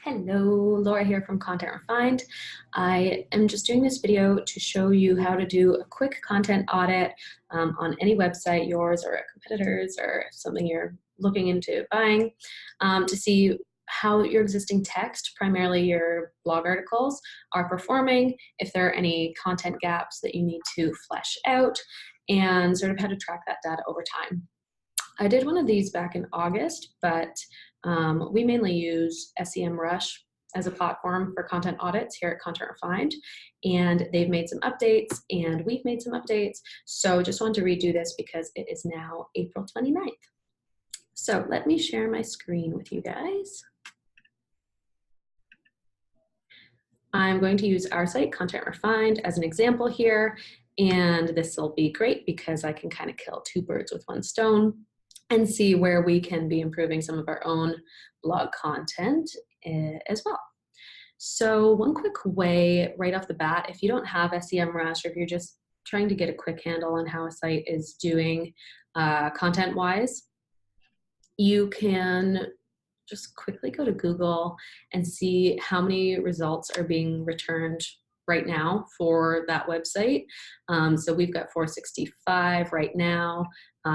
Hello, Laura here from Content Refined. I am just doing this video to show you how to do a quick content audit on any website, yours or a competitor's, or something you're looking into buying, to see how your existing text, primarily your blog articles, are performing, if there are any content gaps that you need to flesh out, and sort of how to track that data over time. I did one of these back in August, but we mainly use SEMRush as a platform for content audits here at Content Refined, and they've made some updates and we've made some updates. So just wanted to redo this because it is now April 29th. So let me share my screen with you guys. I'm going to use our site, Content Refined, as an example here, and this will be great because I can kind of kill two birds with one stone and see where we can be improving some of our own blog content as well. So one quick way right off the bat, if you don't have SEMrush, or if you're just trying to get a quick handle on how a site is doing content-wise, you can just quickly go to Google and see how many results are being returned right now for that website. So we've got 465 right now.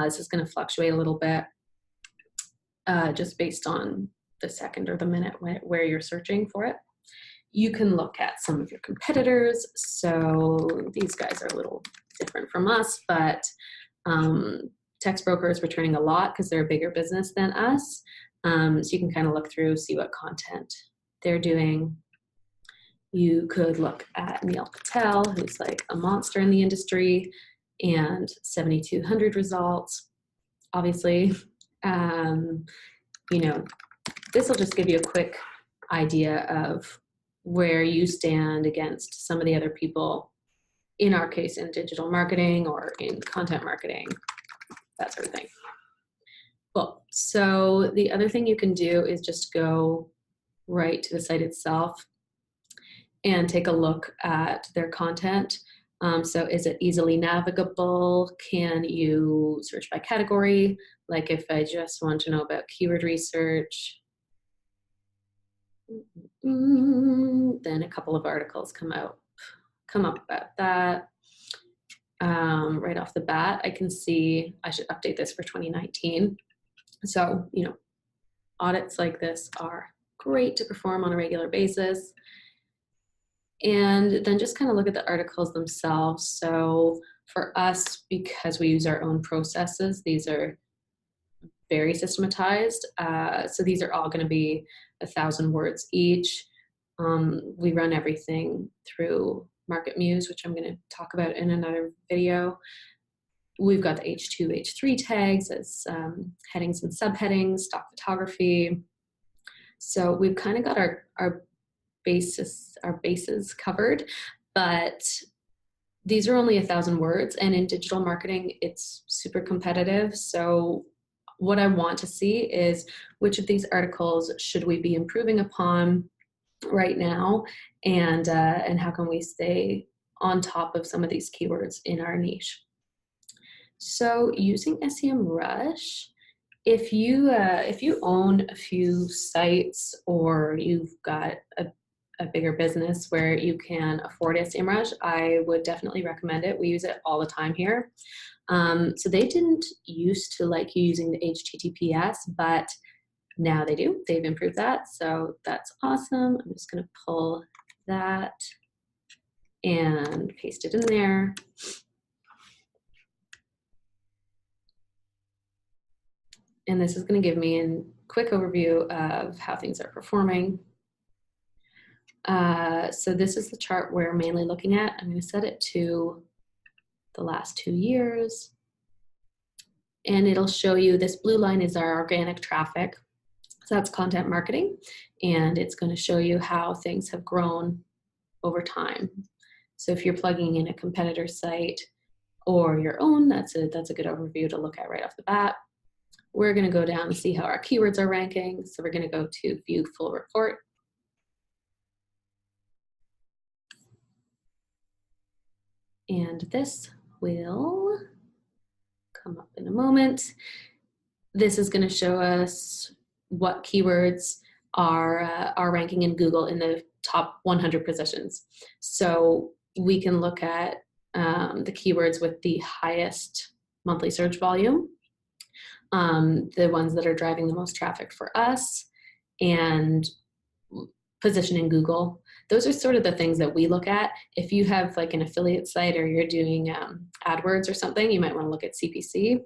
This is going to fluctuate a little bit just based on the second or the minute where you're searching for it. You can look at some of your competitors. So these guys are a little different from us, but Text Broker is returning a lot because they're a bigger business than us. So you can kind of look through, see what content they're doing. You could look at Neil Patel, who's like a monster in the industry, and 7,200 results. Obviously, you know, this will just give you a quick idea of where you stand against some of the other people, in our case, in digital marketing or in content marketing, that sort of thing. Cool. So the other thing you can do is just go right to the site itself and take a look at their content. So is it easily navigable? Can you search by category? Like if I just want to know about keyword research, then a couple of articles come up about that. Right off the bat, I can see I should update this for 2019. So, you know, audits like this are great to perform on a regular basis. And then just kind of look at the articles themselves. So for us, because we use our own processes, these are very systematized. So these are all going to be 1,000 words each. We run everything through Market Muse, which I'm going to talk about in another video. We've got the H2, H3 tags as headings and subheadings, stock photography. So we've kind of got our bases covered, but these are only 1,000 words, and in digital marketing, it's super competitive. So what I want to see is which of these articles should we be improving upon right now, and how can we stay on top of some of these keywords in our niche. So using SEMrush, if you own a few sites, or you've got a bigger business where you can afford SEMrush, I would definitely recommend it. We use it all the time here. So they didn't used to like you using the HTTPS, but now they do. They've improved that, so that's awesome. I'm just going to pull that and paste it in there. And this is going to give me a quick overview of how things are performing. So this is the chart we're mainly looking at. I'm going to set it to the last 2 years. And it'll show you, this blue line is our organic traffic. So that's content marketing. And it's going to show you how things have grown over time. So if you're plugging in a competitor site or your own, that's a good overview to look at right off the bat. We're going to go down and see how our keywords are ranking. So we're going to go to View Full Report. And this will come up in a moment. This is going to show us what keywords our ranking in Google in the top 100 positions. So we can look at the keywords with the highest monthly search volume, the ones that are driving the most traffic for us, and position in Google. Those are sort of the things that we look at. If you have like an affiliate site or you're doing AdWords or something, you might want to look at CPC.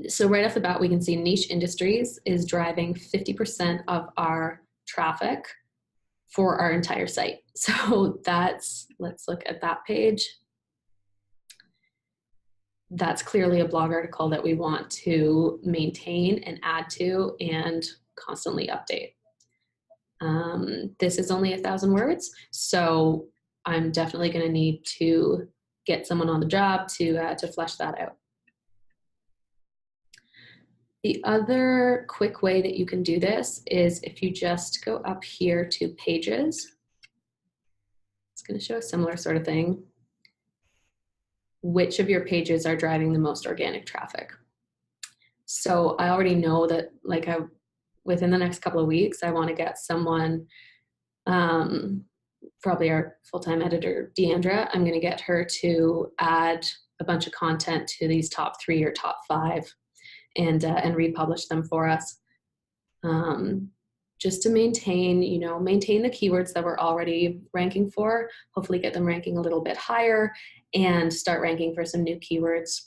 So right off the bat, we can see niche industries is driving 50% of our traffic for our entire site. So let's look at that page. That's clearly a blog article that we want to maintain and add to and constantly update. This is only 1,000 words, so I'm definitely going to need to get someone on the job to flesh that out. The other quick way that you can do this is if you just go up here to pages. It's going to show a similar sort of thing. Which of your pages are driving the most organic traffic? So I already know that within the next couple of weeks, I want to get someone, probably our full-time editor, Deandra. I'm going to get her to add a bunch of content to these top 3 or top 5 and republish them for us. Just to maintain the keywords that we're already ranking for, hopefully get them ranking a little bit higher and start ranking for some new keywords.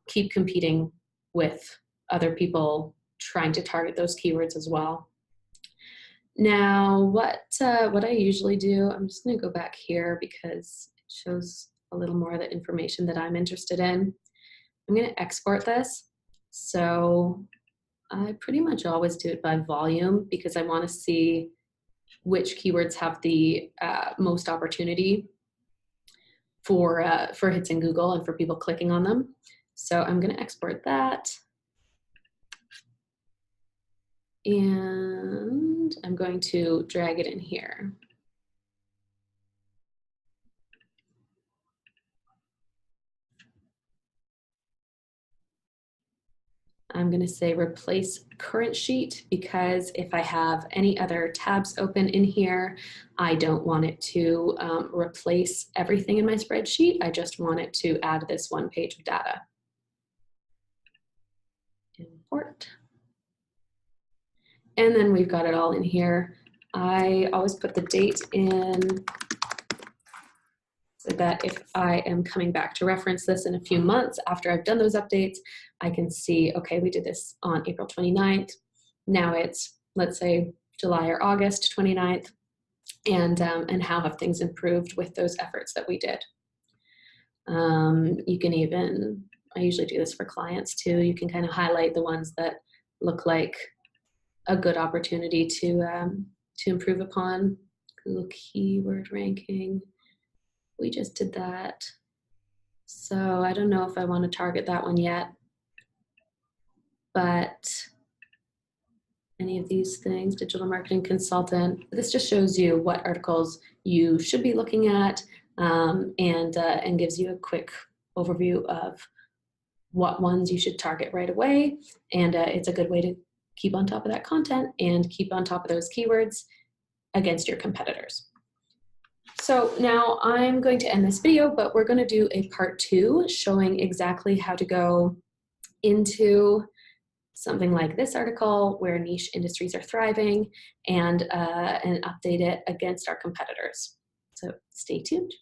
Keep competing with other people trying to target those keywords as well. Now, what I usually do, I'm just going to go back here because it shows a little more of the information that I'm interested in. I'm going to export this. So I pretty much always do it by volume because I want to see which keywords have the most opportunity for hits in Google and for people clicking on them. So I'm going to export that. And I'm going to drag it in here. I'm going to say replace current sheet because if I have any other tabs open in here, I don't want it to replace everything in my spreadsheet. I just want it to add this one page of data. Import. And then we've got it all in here. I always put the date in so that if I am coming back to reference this in a few months after I've done those updates, I can see, okay, we did this on April 29th. Now it's, let's say, July or August 29th, and how have things improved with those efforts that we did. You can even, I usually do this for clients too, you can kind of highlight the ones that look like a good opportunity to improve upon. Google keyword ranking. We just did that. So I don't know if I want to target that one yet, but any of these things, digital marketing consultant, this just shows you what articles you should be looking at and gives you a quick overview of what ones you should target right away. And it's a good way to keep on top of that content and keep on top of those keywords against your competitors. So now I'm going to end this video, but we're going to do a part 2 showing exactly how to go into something like this article where niche industries are thriving and update it against our competitors. So stay tuned.